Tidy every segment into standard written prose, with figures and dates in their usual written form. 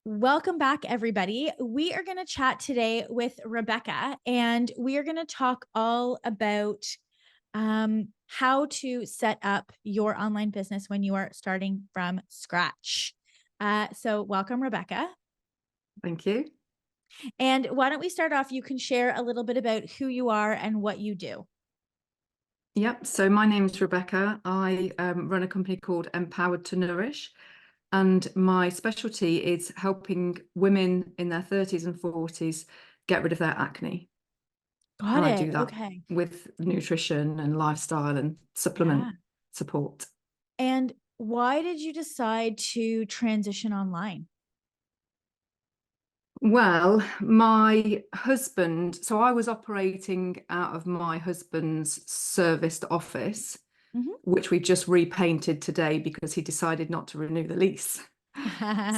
Welcome back, everybody. We are going to chat today with Rebecca, and we are going to talk all about how to set up your online business when you are starting from scratch. So, welcome, Rebecca. Thank you. And why don't we start off? You can share a little bit about who you are and what you do. Yep. So my name is Rebecca. I run a company called Empowered to Nourish, and my specialty is helping women in their 30s and 40s get rid of their acne. Got And I it. do that Okay. with nutrition and lifestyle and Yeah. supplement support. And why did you decide to transition online? Well, my husband, so I was operating out of my husband's serviced office, which we just repainted today because he decided not to renew the lease.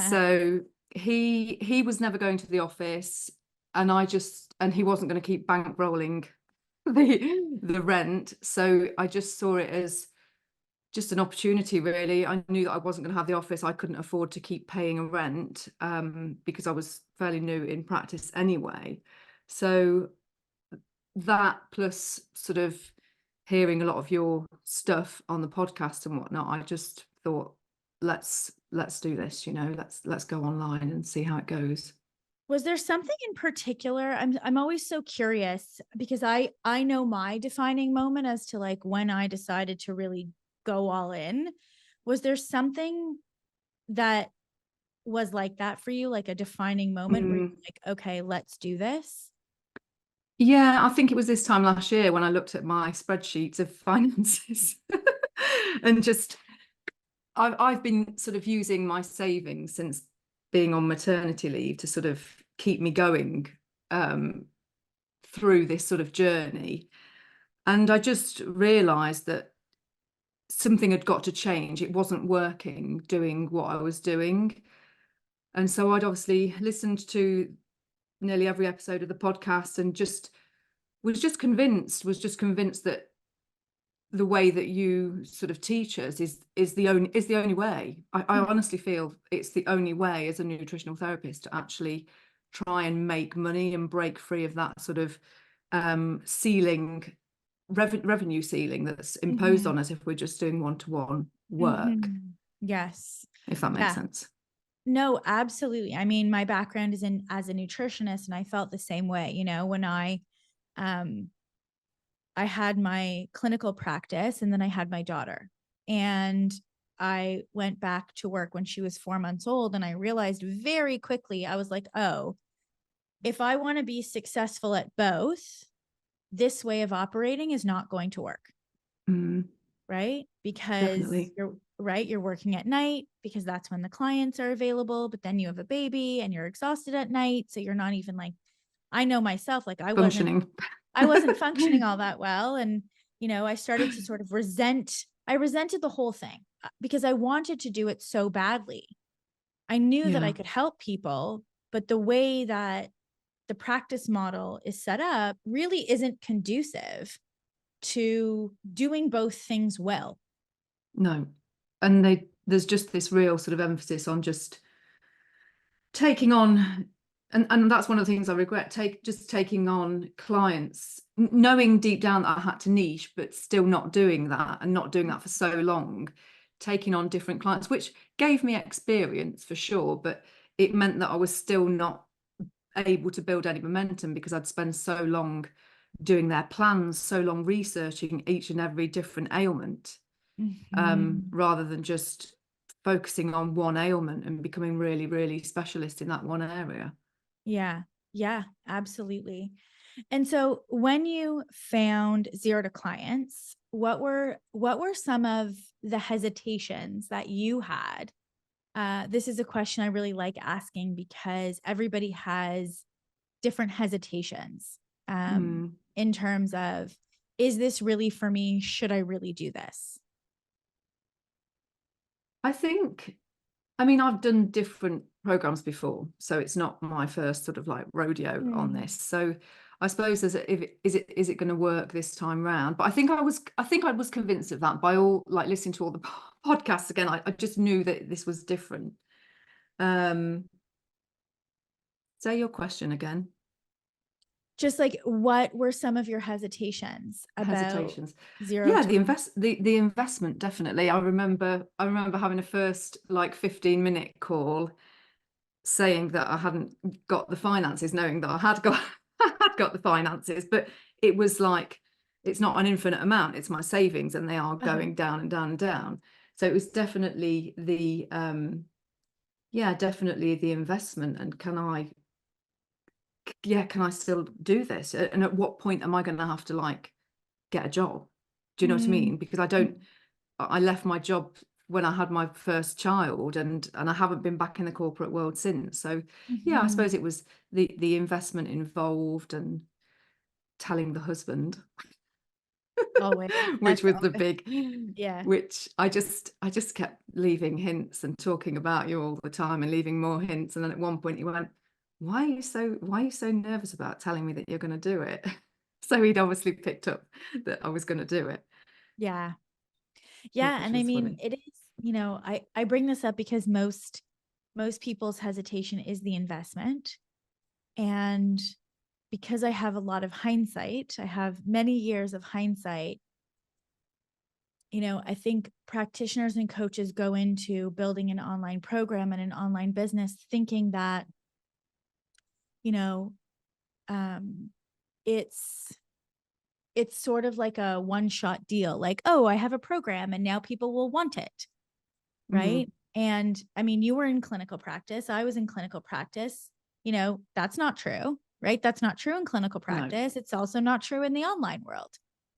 So he was never going to the office, and he wasn't going to keep bankrolling the rent. So I just saw it as just an opportunity, really. I knew that I wasn't going to have the office. I couldn't afford to keep paying a rent because I was fairly new in practice anyway. So that plus sort of hearing a lot of your stuff on the podcast and whatnot, I just thought, let's do this, let's go online and see how it goes. Was there something in particular? I'm always so curious because I know my defining moment as to like when I decided to really go all in. Was there something that was like that for you, like a defining moment where you're like, okay, let's do this? Yeah, I think it was this time last year when I looked at my spreadsheets of finances and just I've been sort of using my savings since being on maternity leave to sort of keep me going through this sort of journey. And I just realized that something had got to change. It wasn't working doing what I was doing. And so I'd obviously listened to nearly every episode of the podcast and was just convinced that the way that you sort of teach us is the only way. I honestly feel it's the only way as a nutritional therapist to actually try and make money and break free of that sort of ceiling, revenue ceiling that's imposed on us if we're just doing one-to-one work, Yes. if that makes Yeah. sense. No, absolutely. I mean, my background is in as a nutritionist, and I felt the same way, when um I had my clinical practice and then I had my daughter. And I went back to work when she was 4 months old. And I realized very quickly, I was like, oh, if I want to be successful at both, this way of operating is not going to work. Right? Because Definitely. you're working at night because that's when the clients are available. But then you have a baby and you're exhausted at night. So you're not even like, I know myself, like Functioning. I wasn't functioning all that well. And, I started to sort of I resented the whole thing because I wanted to do it so badly. I knew that I Yeah. could help people, but the way that the practice model is set up really isn't conducive to doing both things well. No. And there's just this real sort of emphasis on just taking on, and that's one of the things I regret, just taking on clients, knowing deep down that I had to niche, but still not doing that and not doing that for so long, taking on different clients, which gave me experience for sure, but it meant that I was still not able to build any momentum because I'd spent so long doing their plans, so long researching each and every different ailment, rather than just focusing on one ailment and becoming really, really specialist in that one area. Yeah. Yeah, absolutely. And so when you found zero to clients, what were some of the hesitations that you had? This is a question I really like asking because everybody has different hesitations in terms of, is this really for me? Should I really do this? I mean, I've done different programs before, so it's not my first sort of like rodeo on this. So I suppose is it going to work this time round? But I think I was convinced of that by all, like, listening to all the podcasts again. I just knew that this was different. Say your question again. Just like, what were some of your hesitations about Hesitations. zero Yeah, to client? the investment, definitely. I remember having a first like 15-minute call saying that I hadn't got the finances, knowing that I had got I had got the finances, but it was like, it's not an infinite amount, it's my savings, and they are going down and down and down. So it was definitely the definitely the investment, and can I still do this? And at what point am I going to have to like get a job? Do you know what I Mm, mean? Because I left my job when I had my first child, and I haven't been back in the corporate world since. So yeah, I mhm. suppose it was the investment involved, and telling the husband, Always. which That's was the always, big, yeah. which I just kept leaving hints and talking about you all the time and leaving more hints. And then at one point he went, why are you so nervous about telling me that you're going to do it? So he'd obviously picked up that I was going to do it, Yeah. Yeah. which And I was mean, funny. it is, I bring this up because most people's hesitation is the investment. And because I have a lot of hindsight, I have many years of hindsight. I think practitioners and coaches go into building an online program and an online business thinking that, you know, um, it's it's sort of like a one-shot deal. Like, oh, I have a program and now people will want it, Mm-hmm. right? And I mean, you were in clinical practice, I was in clinical practice. That's not true, right? That's not true in clinical No. practice. It's also not true in the online world,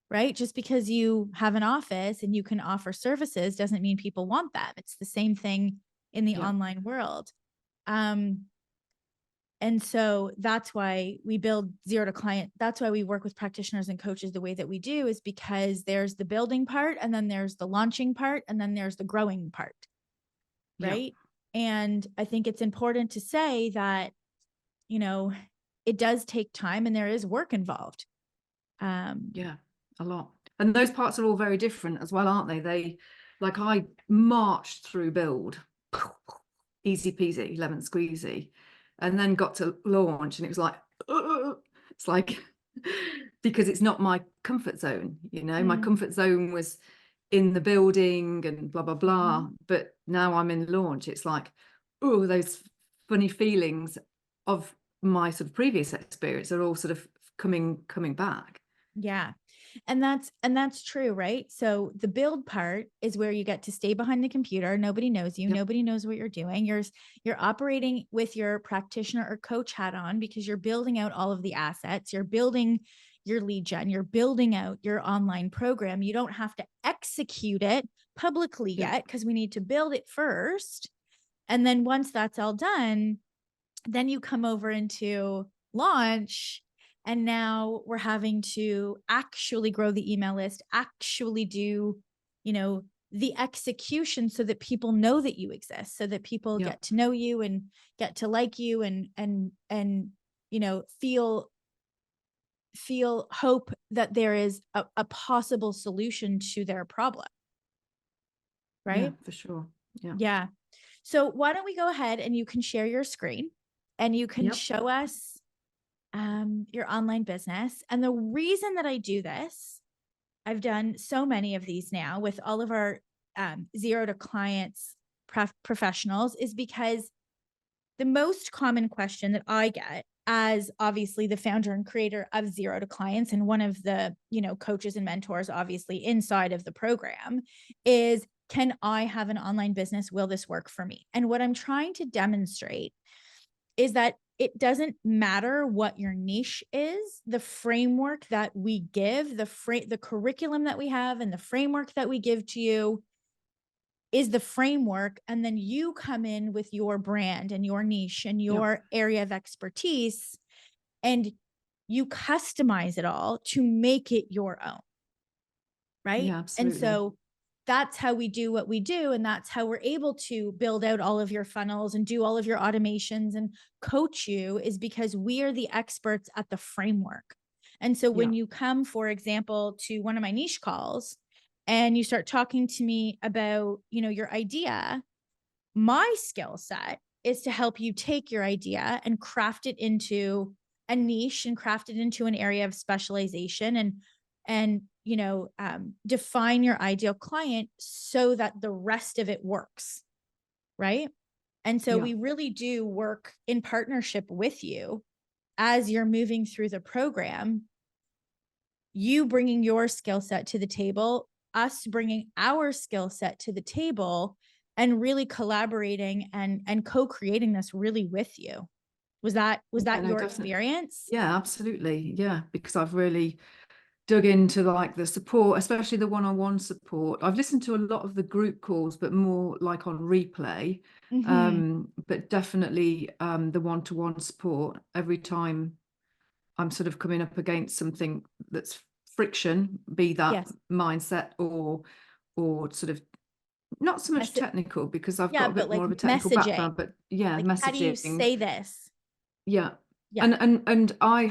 right? Just because you have an office and you can offer services doesn't mean people want them. It's the same thing in the Yeah. online world. Um, and so that's why we build zero to client. That's why we work with practitioners and coaches the way that we do, is because there's the building part, and then there's the launching part, and then there's the growing part, Yeah. right? And I think it's important to say that, you know, it does take time and there is work involved. Um, Yeah, a lot. And those parts are all very different as well, aren't they? Like, I marched through build, easy peasy, lemon squeezy, and then got to launch, and it was like, it's like, because it's not my comfort zone, my mm, comfort zone was in the building and blah, blah, blah. mhm. But now I'm in launch, it's like, oh, those funny feelings of my sort of previous experience are all sort of coming back. Yeah. And that's true, right? So the build part is where you get to stay behind the computer. Nobody knows you. Yep. Nobody knows what you're doing. You're operating with your practitioner or coach hat on because you're building out all of the assets. You're building your lead gen. You're building out your online program. You don't have to execute it publicly Yep. yet because we need to build it first. And then once that's all done, then you come over into launch, and now we're having to actually grow the email list, actually do, the execution so that people know that you exist, so that people Yep. get to know you and get to like you and feel hope that there is a possible solution to their problem, Yeah, right? for sure. Yeah. Yeah. So why don't we go ahead and you can share your screen and you can Yep. show us your online business. And the reason that I do this, I've done so many of these now with all of our zero to clients professionals, is because the most common question that I get, as obviously the founder and creator of zero to clients and one of the, coaches and mentors, obviously inside of the program, is, can I have an online business? Will this work for me? And what I'm trying to demonstrate is that it doesn't matter what your niche is. The framework that we give, the curriculum that we have and the framework that we give to you is the framework. And then you come in with your brand and your niche and Yep. your area of expertise, and you customize it all to make it your own. Right. Yeah, And absolutely. so that's how we do what we do. And that's how we're able to build out all of your funnels and do all of your automations and coach you, is because we are the experts at the framework. And so Yeah. when you come, for example, to one of my niche calls and you start talking to me about, your idea, my skill set is to help you take your idea and craft it into a niche and craft it into an area of specialization, and define your ideal client so that the rest of it works, right? And so Yeah. we really do work in partnership with you as you're moving through the program, you bringing your skill set to the table, us bringing our skill set to the table, and really collaborating and co-creating this really with you. Was that Yeah, no, your definitely. experience? Yeah, absolutely. Yeah, because I've really dug into like the support, especially the one-on-one support. I've listened to a lot of the group calls, but more like on replay. But definitely the one-to-one support every time I'm sort of coming up against something that's friction, be that Yes. mindset or sort of not so much technical, because I've Yeah, got a but bit like more of a technical messaging. background, but yeah, Like, how do you messaging. say this? Yeah. Yeah. And I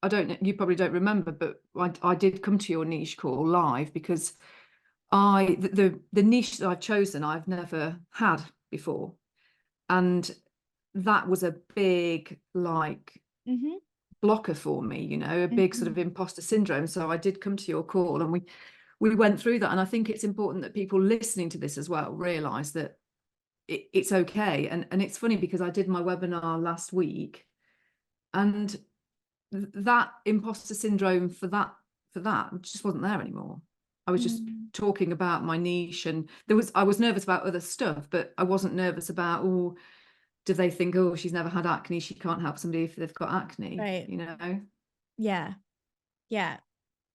don't know, you probably don't remember, but I did come to your niche call live because the niche that I've chosen I've never had before. And that was a big like Mm-hmm. blocker for me, a big sort Mm-hmm. of imposter syndrome. So I did come to your call and we went through that. And I think it's important that people listening to this as well realize that it's okay. And it's funny because I did my webinar last week, and that imposter syndrome for that just wasn't there anymore. I was just Mm. talking about my niche, and I was nervous about other stuff, but I wasn't nervous about, oh, do they think, oh, she's never had acne, she can't help somebody if they've got acne, Right. you know? Yeah. Yeah.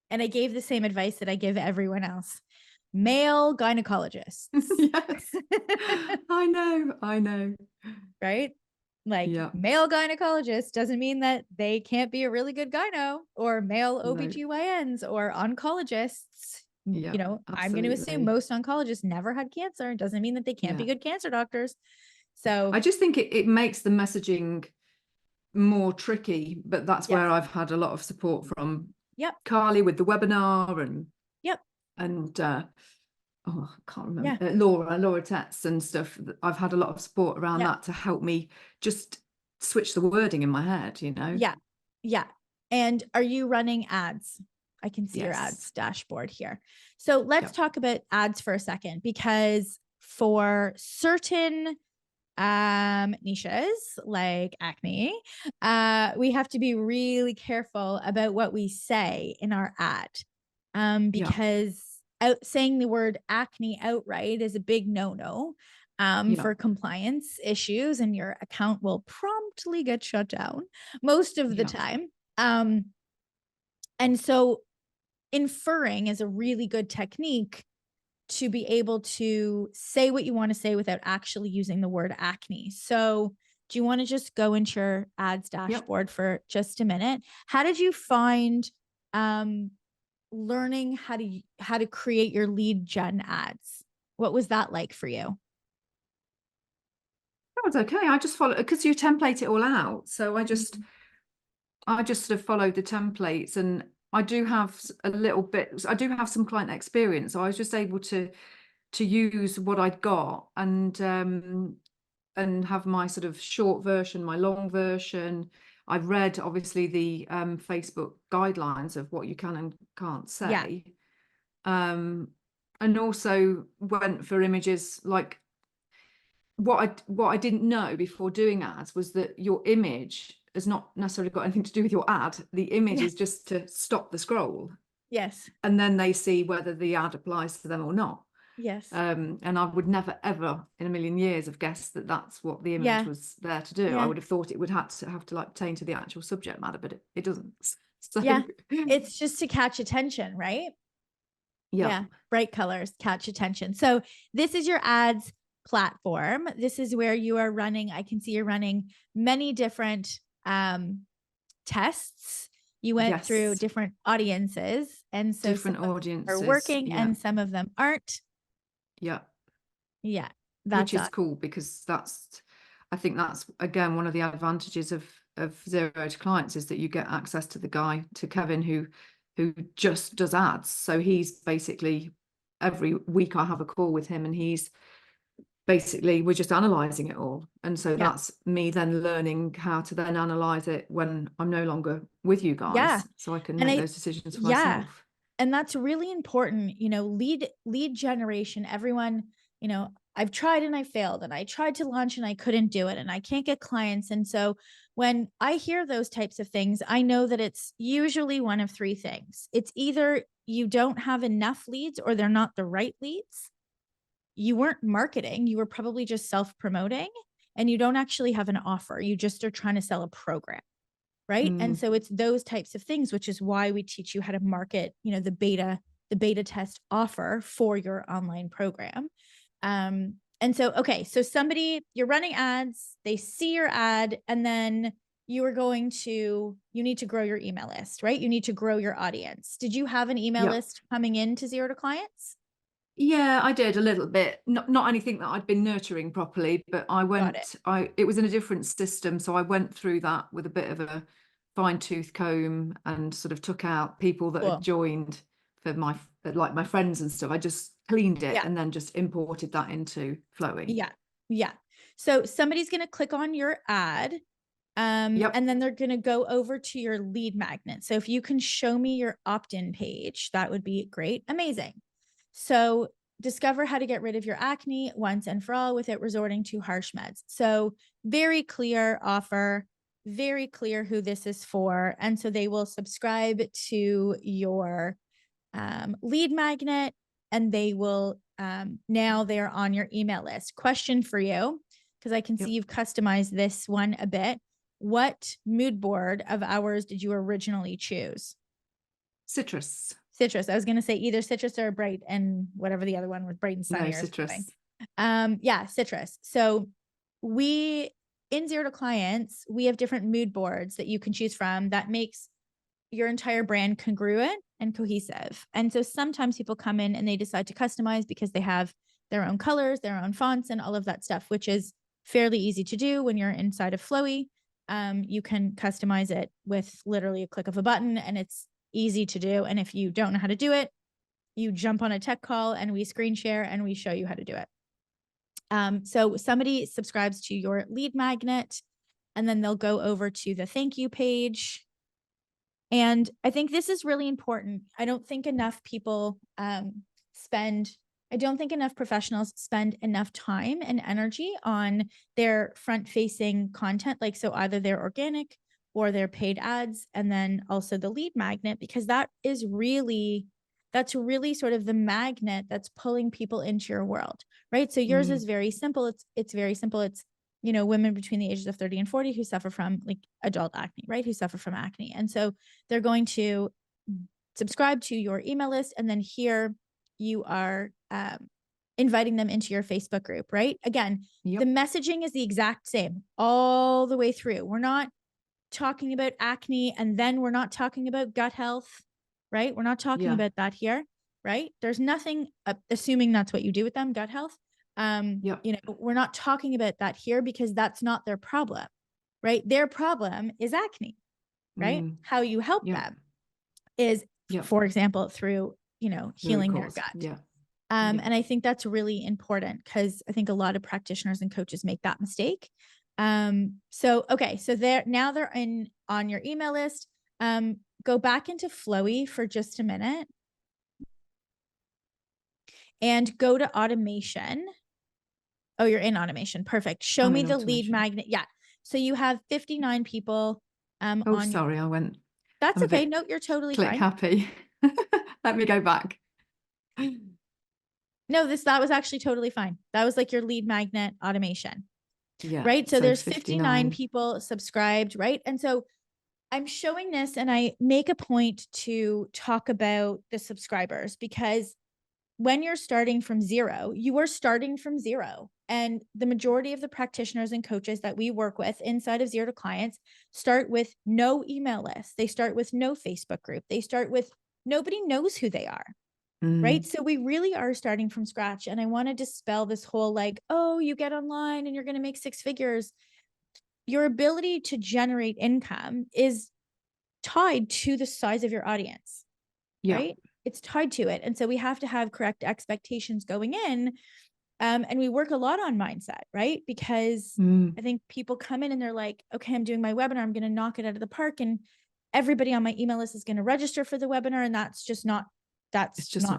And I gave the same advice that I give everyone else. Male gynecologists. Yes, I know. Right? Like, Yeah, male gynecologist doesn't mean that they can't be a really good gyno, or male no, OBGYNs or oncologists. yeah, I'm going to assume absolutely. most oncologists never had cancer. It doesn't mean that they can't be Yeah, good cancer doctors. So, I just think it makes the messaging more tricky, but that's yes. where I've had a lot of support from Yep. Carly with the webinar, and Yep. oh, I can't Yeah. remember, Laura Tetz and stuff. I've had a lot of support around Yeah. that to help me just switch the wording in my head. Yeah. Yeah. And are you running ads? I can see your Yes. ads dashboard here. So let's Yep. talk about ads for a second, because for certain niches like acne, we have to be really careful about what we say in our ad, Yeah. because saying the word acne outright is a big no-no, Yeah. for compliance issues, and your account will promptly get shut down most of the Yeah. time. And so inferring is a really good technique to be able to say what you want to say without actually using the word acne. So, do you want to just go into your ads dashboard for just a minute? How did you find learning how to create your lead gen ads? What was that like for you? That was okay. I just followed because you template it all out. So Mhm. I just sort of followed the templates, and I do have a little bit, I do have some client experience. So I was just able to use what I'd got, and have my sort of short version, my long version. I've read obviously the Facebook guidelines of what you can and can't Yeah. say, and also went for images like what I didn't know before doing ads was that your image has not necessarily got anything to do with your ad. The image Yeah. is just to stop the scroll, Yes. and then they see whether the ad applies to them or not. Yes. And I would never, ever in a million years have guessed that that's what the image Yeah. was there to do. I Yeah. would have thought it would have to like pertain to the actual subject matter, but it doesn't. So Yeah. It's just to catch attention, right? yeah, Yeah. Bright colors catch attention. So this is your ads platform. This is where you are running. I can see you're running many different tests. You went through yes, different audiences. And so some different of them are audiences, working yeah, and some of them aren't. yeah, Yeah. which That's is cool because I think that's again one of the advantages of zero to clients is that you get access to the guy, to Kevin, who just does ads. So he's basically every week I have a call with him, and he's basically we're just analysing it all. And so Yeah. that's me then learning how to then analyse it when I'm no longer with you Yeah. guys, so I can And make those decisions for yeah. myself. And that's really important, lead generation. Everyone, I've tried and I failed, and I tried to launch and I couldn't do it, and I can't get clients. And so when I hear those types of things, I know that it's usually one of three things. It's either you don't have enough leads or they're not the right leads. You weren't marketing, you were probably just self-promoting, and you don't actually have an offer. You just are trying to sell a program. Right. And so it's those types of things, which is why we teach you how to market, the beta test offer for your online program. And so, okay, so you're running ads, they see your ad, and then you need to grow your email list, right? You need to grow your audience. Did you have an email Yep. list coming into Zero to Clients? Yeah, I did a little bit. Not anything that I'd been nurturing properly, but Got it. it was in a different system, so I went through that with a bit of a fine-tooth comb and sort of took out people that had Cool. joined for my friends and stuff. I just cleaned it Yeah. and then just imported that into Flowy. Yeah. Yeah. So somebody's going to click on your ad. Yep. And then they're going to go over to your lead magnet. So if you can show me your opt-in page, that would be great. Amazing. So discover how to get rid of your acne once and for all without resorting to harsh meds. So very clear offer, very clear who this is for. And so they will subscribe to your lead magnet, and they will now they're on your email list. Question for you, because I can see you've customized this one a bit. What mood board of ours did you originally choose? Citrus. Citrus. I was going to say either citrus or bright, and whatever the other one was, bright and sunny No, or something. citrus. Yeah, citrus. So in Zero to Clients, we have different mood boards that you can choose from that makes your entire brand congruent and cohesive. And so sometimes people come in and they decide to customize because they have their own colors, their own fonts, and all of that stuff, which is fairly easy to do when you're inside of Flowy. You can customize it with literally a click of a button, and it's easy to do. And if you don't know how to do it, you jump on a tech call and we screen share and we show you how to do it. So somebody subscribes to your lead magnet, and then they'll go over to the thank you page. And I think this is really important. I don't think enough professionals spend enough time and energy on their front-facing content. Like, so either their organic or their paid ads, and then also the lead magnet, because that's really sort of the magnet that's pulling people into your world, right? So yours is very simple. It's very simple. It's, women between the ages of 30 and 40 who suffer from like adult acne, right? Who suffer from acne. And so they're going to subscribe to your email list. And then here you are inviting them into your Facebook group, right? Again, the messaging is the exact same all the way through. We're not talking about acne, and then we're not talking about gut health, right? We're not talking about that here, right? There's nothing, assuming that's what you do with them, gut health. We're not talking about that here because that's not their problem, right? Their problem is acne, right? How you help them is, for example, through, healing their gut. And I think that's really important because I think a lot of practitioners and coaches make that mistake. So now they're on your email list. Go back into Flowy for just a minute and go to automation. Oh, you're in automation. Perfect. Show me the lead magnet. Yeah. So you have 59 people. Sorry, I went. That's okay. No, you're totally click fine. happy. Let me go back. No, that was actually totally fine. That was like your lead magnet automation. Yeah. Right. So there's 59 people subscribed. Right. And so I'm showing this, and I make a point to talk about the subscribers, because when you're starting from zero, you are starting from zero. And the majority of the practitioners and coaches that we work with inside of Zero to Clients start with no email list. They start with no Facebook group. They start with nobody knows who they are. Right. So we really are starting from scratch. And I want to dispel this whole like, oh, you get online and you're going to make 6 figures. Your ability to generate income is tied to the size of your audience, right? It's tied to it. And so we have to have correct expectations going in. And we work a lot on mindset, right? Because I think people come in and they're like, okay, I'm doing my webinar. I'm going to knock it out of the park. And everybody on my email list is going to register for the webinar. And that's just not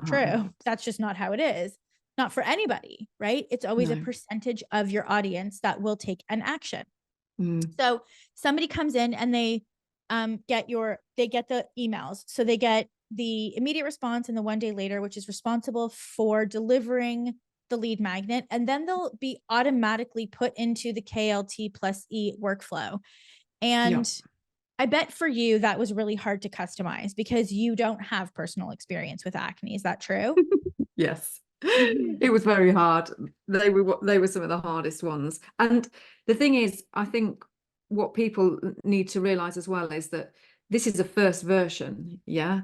true. That's just not how it is. Not for anybody, right? It's always a percentage of your audience that will take an action. So somebody comes in and they get the emails. So they get the immediate response and the 1 day later, which is responsible for delivering the lead magnet. And then they'll be automatically put into the KLT+E workflow. And I bet for you, that was really hard to customize because you don't have personal experience with acne. Is that true? Yes. It was very hard. They were some of the hardest ones. And the thing is, I think what people need to realize as well is that this is a first version. Yeah.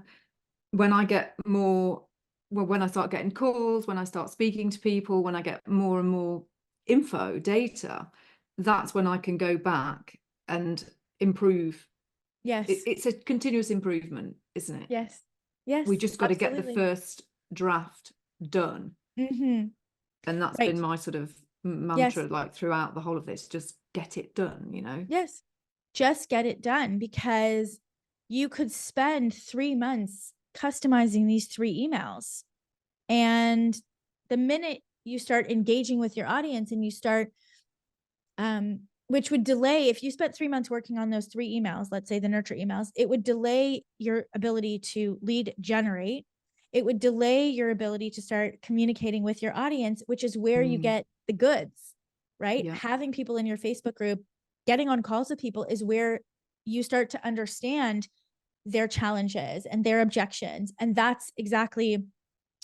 When I get more, well, when I start getting calls, when I start speaking to people, when I get more and more data, that's when I can go back and improve. Yes. It's a continuous improvement, isn't it? Yes. Yes. We just got to get the first draft done. And that's been my sort of mantra, like throughout the whole of this, just get it done, you know? Yes. Just get it done, because you could spend 3 months customizing these 3 emails. And the minute you start engaging with your audience and you start, which would delay, if you spent 3 months working on those 3 emails, let's say the nurture emails, it would delay your ability to lead generate. It would delay your ability to start communicating with your audience, which is where you get the goods, right? Yeah. Having people in your Facebook group, getting on calls with people is where you start to understand their challenges and their objections. And that's exactly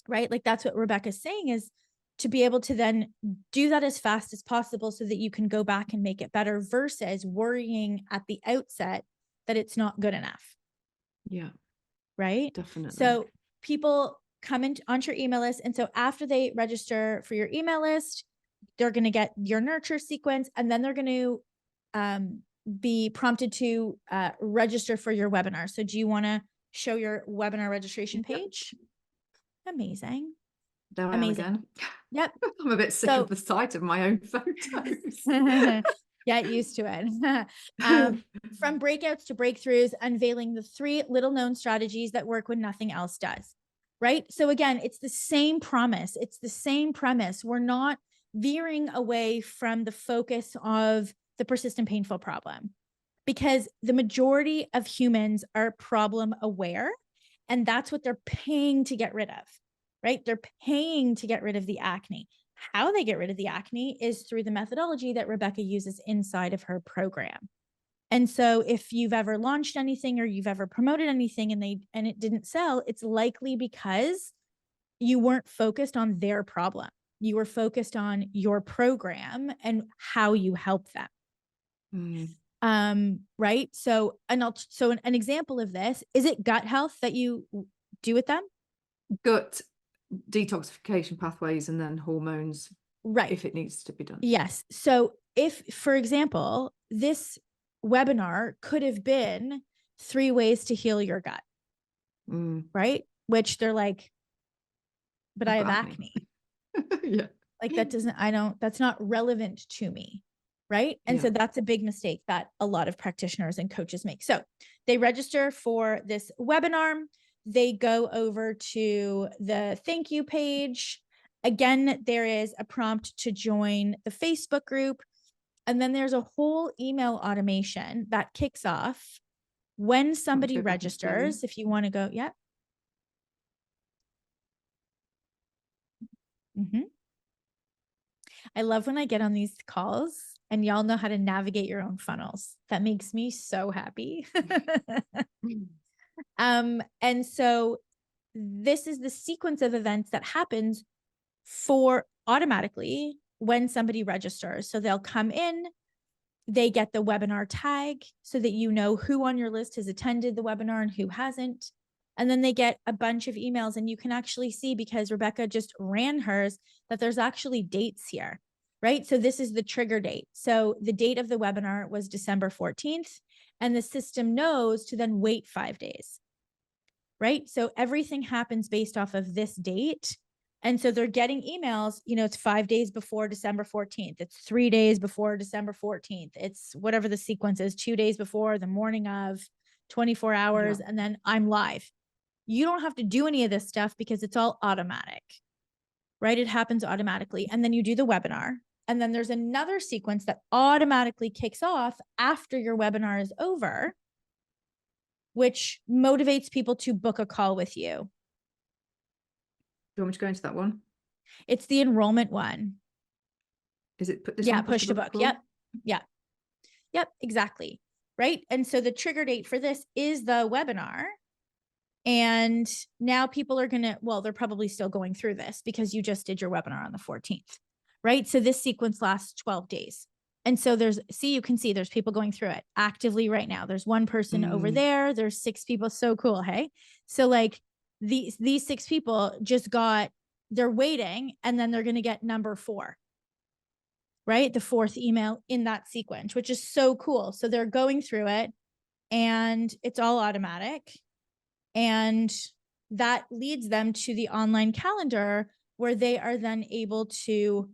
right. Like that's what Rebecca's saying, is to be able to then do that as fast as possible so that you can go back and make it better, versus worrying at the outset that it's not good enough. Yeah. Right. Definitely. So people come in onto your email list. And so after they register for your email list, they're going to get your nurture sequence, and then they're going to be prompted to register for your webinar. So do you want to show your webinar registration page? Amazing. There I am again. Yep. I'm a bit sick of the sight of my own photos. Get used to it. From breakouts to breakthroughs, unveiling the 3 little known strategies that work when nothing else does. Right. So again, it's the same promise. It's the same premise. We're not veering away from the focus of the persistent painful problem, because the majority of humans are problem aware, and that's what they're paying to get rid of, right? They're paying to get rid of the acne. How they get rid of the acne is through the methodology that Rebecca uses inside of her program. And so if you've ever launched anything or you've ever promoted anything and it didn't sell, it's likely because you weren't focused on their problem. You were focused on your program and how you help them. Right. So an example of this, is it gut health that you do with them? Gut detoxification pathways and then hormones, right? If it needs to be done. Yes. So if, for example, this webinar could have been 3 ways to heal your gut, right? Which they're like, but I have acne. Yeah. Like that's not relevant to me. Right. And so that's a big mistake that a lot of practitioners and coaches make. So they register for this webinar. They go over to the thank you page. Again, there is a prompt to join the Facebook group. And then there's a whole email automation that kicks off when somebody registers. If you want to go, yeah. I love when I get on these calls and y'all know how to navigate your own funnels. That makes me so happy. And so this is the sequence of events that happens for automatically when somebody registers. So they'll come in, they get the webinar tag so that you know who on your list has attended the webinar and who hasn't. And then they get a bunch of emails, and you can actually see, because Rebecca just ran hers, that there's actually dates here, right? So this is the trigger date. So the date of the webinar was December 14th, and the system knows to then wait 5 days, right? So everything happens based off of this date. And so they're getting emails, it's 5 days before December 14th. It's 3 days before December 14th. It's whatever the sequence is, 2 days before, the morning of, 24 hours, and then I'm live. You don't have to do any of this stuff because it's all automatic, right? It happens automatically. And then you do the webinar. And then there's another sequence that automatically kicks off after your webinar is over, which motivates people to book a call with you. Do you want me to go into that one? It's the enrollment one. Is it put this Yeah, one? push to book. Yep. Yeah. Yep, exactly. Right. And so the trigger date for this is the webinar. And now people are they're probably still going through this because you just did your webinar on the 14th, right? So this sequence lasts 12 days. And so you can see there's people going through it actively right now. There's one person over there. There's 6 people. So cool. Hey. So like these 6 people they're waiting, and then they're going to get number 4, right? The 4th email in that sequence, which is so cool. So they're going through it and it's all automatic. And that leads them to the online calendar where they are then able to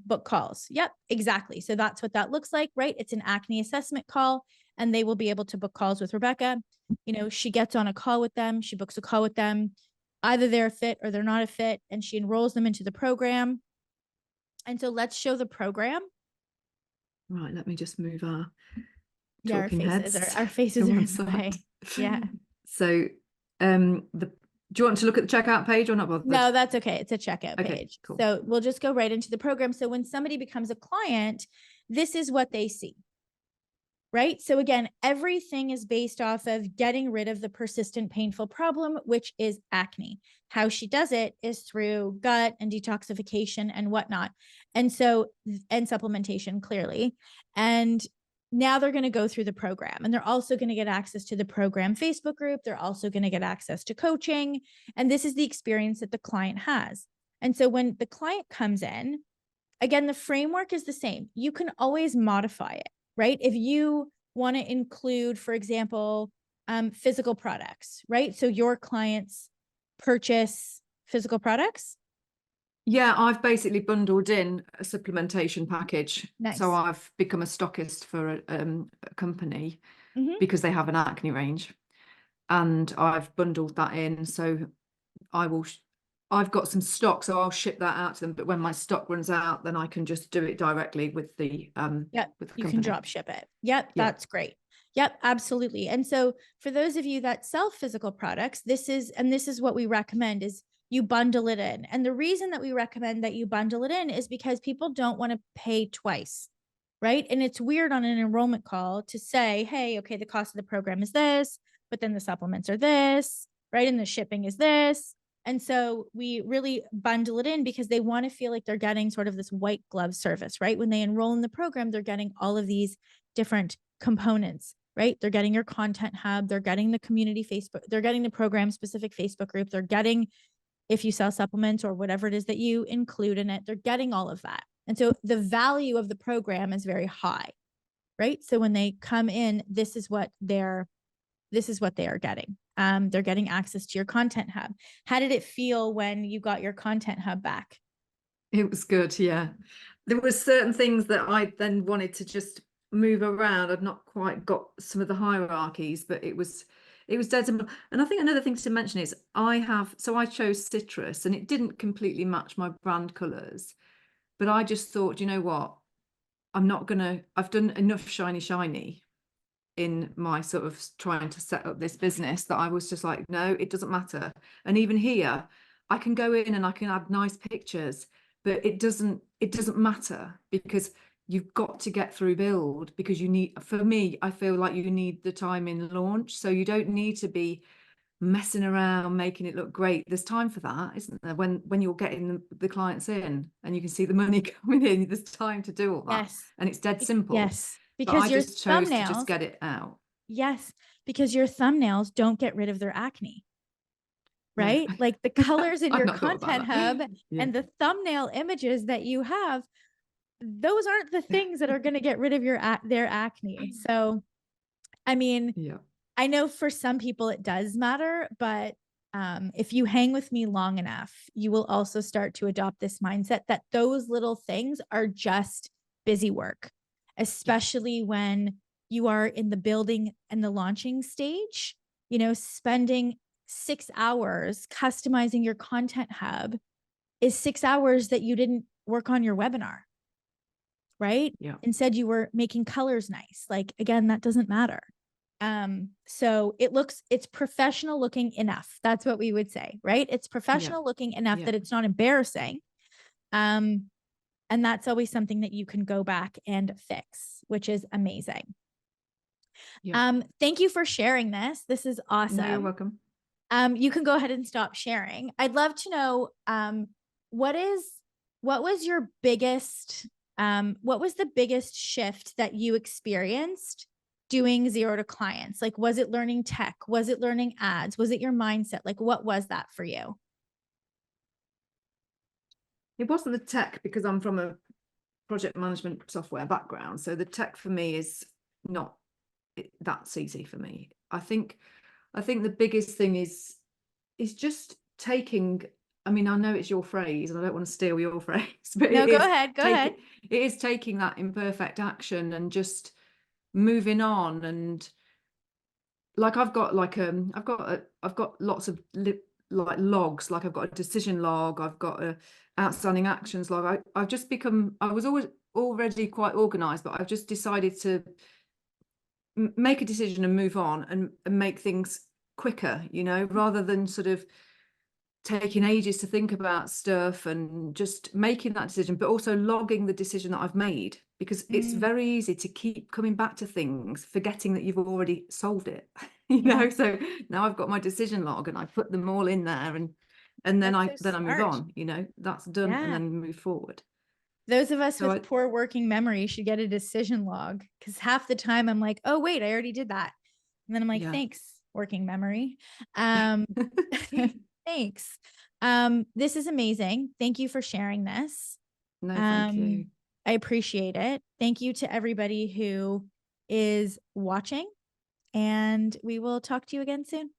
book calls. Yep, exactly. So that's what that looks like, right? It's an acne assessment call, and they will be able to book calls with Rebecca. She gets on a call with them. She books a call with them. Either they're a fit or they're not a fit, and she enrolls them into the program. And so let's show the program. Right, let me just move our talking heads. Our faces are in the way. Yeah. So do you want to look at the checkout page or not bothered? No, that's okay. It's a checkout page. Cool. So we'll just go right into the program. So when somebody becomes a client, this is what they see. Right? So again, everything is based off of getting rid of the persistent painful problem, which is acne. How she does it is through gut and detoxification and whatnot. And supplementation, clearly. And now they're going to go through the program, and they're also going to get access to the program Facebook group. They're also going to get access to coaching. And this is the experience that the client has. And so when the client comes in, again, the framework is the same. You can always modify it, right? If you want to include, for example, physical products, right? So your clients purchase physical products. Yeah, I've basically bundled in a supplementation package. Nice. So I've become a stockist for a company because they have an acne range, and I've bundled that in. So I've got some stock, so I'll ship that out to them. But when my stock runs out, then I can just do it directly with the with the you company. can drop ship it. Yep, that's great. Yep, absolutely. And so for those of you that sell physical products, this is what we recommend is you bundle it in. And the reason that we recommend that you bundle it in is because people don't want to pay twice, right? And it's weird on an enrollment call to say, hey, okay, the cost of the program is this, but then the supplements are this, right? And the shipping is this. And so we really bundle it in because they want to feel like they're getting sort of this white glove service, right? When they enroll in the program, they're getting all of these different components, right? They're getting your content hub, they're getting the community Facebook, they're getting the program specific Facebook group, they're getting, if you sell supplements or whatever it is that you include in it, they're getting all of that. And so the value of the program is very high, right? So when they come in, this is what they are getting. They're getting access to your content hub. How did it feel when you got your content hub back? It was good. Yeah. There were certain things that I then wanted to just move around. I'd not quite got some of the hierarchies, but it was dead simple. And I think another thing to mention is I chose citrus, and it didn't completely match my brand colors, but I just thought, you know what, I've done enough shiny in my sort of trying to set up this business that I was just like, no, it doesn't matter. And even here, I can go in and I can add nice pictures, but it doesn't matter because you've got to get through build, because for me, I feel like you need the time in launch. So you don't need to be messing around making it look great. There's time for that, isn't there? When you're getting the clients in and you can see the money coming in, there's time to do all that. Yes. And it's dead simple. Yes. Because your just chose to just get it out. Yes, because your thumbnails don't get rid of their acne, right? No. Like the colors in your content hub yeah. and the thumbnail images that you have, those aren't the things that are going to get rid of their acne. So, I mean, I know for some people it does matter, but if you hang with me long enough, you will also start to adopt this mindset that those little things are just busy work, especially when you are in the building and the launching stage. You know, spending 6 hours customizing your content hub is 6 hours that you didn't work on your webinar, right? Yeah. Instead, you were making colors nice. Like, again, that doesn't matter. So it's professional looking enough. That's what we would say, right? It's Yeah. professional looking enough Yeah. that it's not embarrassing. And that's always something that you can go back and fix, which is amazing. Yeah. Thank you for sharing this. This is No, you're awesome. welcome. You can go ahead and stop sharing. I'd love to know, what was your biggest, what was the biggest shift that you experienced doing zero to clients? Like, was it learning tech? Was it learning ads? Was it your mindset? Like, what was that for you? It wasn't the tech, because I'm from a project management software background. So the tech for me is not that's easy for me. I think the biggest thing is just taking, I mean, I know it's your phrase and I don't want to steal your phrase, but No, go ahead. Go ahead. it is taking that imperfect action and just moving on. And like I've got lots of like logs, like I've got a decision log, I've got a outstanding actions log. I've just become, I was always already quite organized, but I've just decided to make a decision and move on, and make things quicker, you know, rather than sort of taking ages to think about stuff, and just making that decision, but also logging the decision that I've made, because it's Mm, very easy to keep coming back to things, forgetting that you've already solved it, you yeah, know. So now I've got my decision log and I put them all in there, and then that's I so then I move smart. on, you know, that's done, and Yeah. then move forward. Those of us So with poor working memory should get a decision log, because half the time I'm like, oh, wait, I already did that. And then I'm like, yeah. thanks, working memory. Thanks. This is amazing. Thank you for sharing this. No, thank Um, you. I appreciate it. Thank you to everybody who is watching, and we will talk to you again soon.